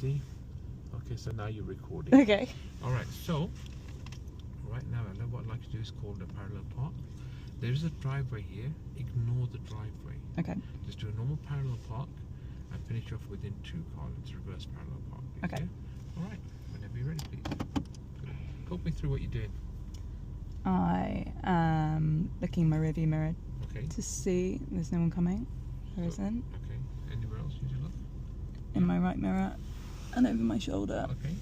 see. Okay, so now you're recording. Okay. All right, so right now, what I'd like to do is called a parallel park. There is a driveway here. Ignore the driveway. Okay. Just do a normal parallel park and finish off within 2 car lengths, reverse parallel park. Please, Okay. Yeah? All right. Whenever you're ready, please. Good. Talk me through what you're doing. I am looking in my rearview mirror Okay. to see there's no one coming. There isn't. Okay. Anywhere else you need to look? In my right mirror and over my shoulder. Okay.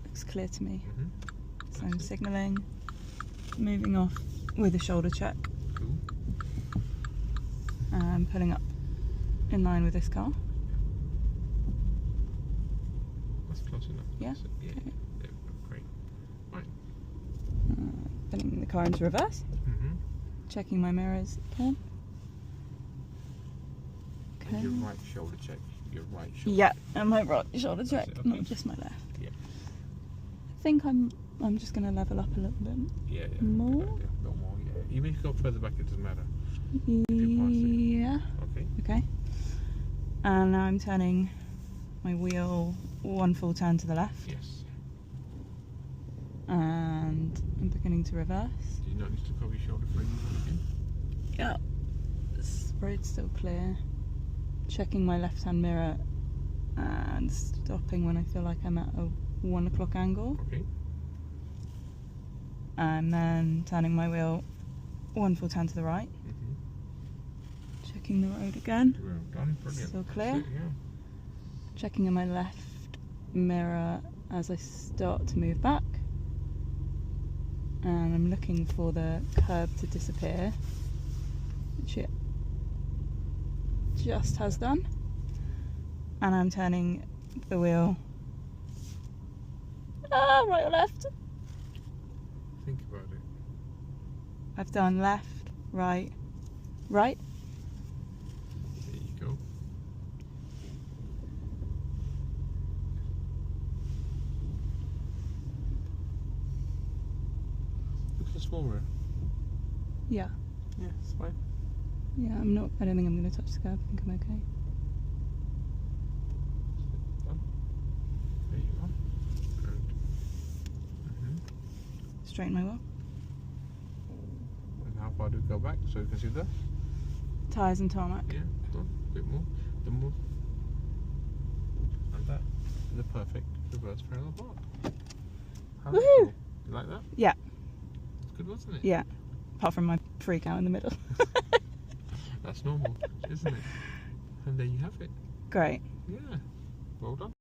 Looks clear to me. So I'm That's it. signalling, moving off with a shoulder check, Cool. and pulling up in line with this car. That's close enough. Yeah? That's it. Yeah. Okay. There we go. Great. Right. Putting the car into reverse, Mm-hmm. checking my mirrors again. And Okay. your right shoulder check. Your right shoulder. Yeah, and my right shoulder check, it, okay. not just my left. Yeah. I think I'm just going to level up a little bit. Yeah. More? Good idea. A bit more. Yeah. Even if you go further back, it doesn't matter. you pass it. Yeah. Okay. Okay. And now I'm turning my wheel 1 full turn to the left, Yes. and I'm beginning to reverse. Do you not need to cover your shoulder for anything again? Yeah. This road's still clear. Checking my left-hand mirror and stopping when I feel like I'm at a 1 o'clock angle. Okay. And then turning my wheel 1 full turn to the right. Mm-hmm. Checking the road again. Well done. Brilliant. Still That's clear. it, yeah. Checking in my left mirror as I start to move back. And I'm looking for the curb to disappear, which it just has done. And I'm turning the wheel right or left. Think about it. I've done left, right, right. There you go. Look at the small rear. Yeah. Yeah, it's fine. Yeah, I don't think I'm going to touch the curb. I think I'm okay. Done. There you are. Good. Mm-hmm. Straighten my wheel. And how far do we go back so you can see that? Tyres and tarmac. Yeah, done. A bit more. The more. And that is a perfect reverse parallel park. How's that Woohoo! cool? You like that? Yeah. It's good, wasn't it? Yeah. Apart from my freak out in the middle. That's normal, isn't it? And there you have it. Great. Yeah. Well done.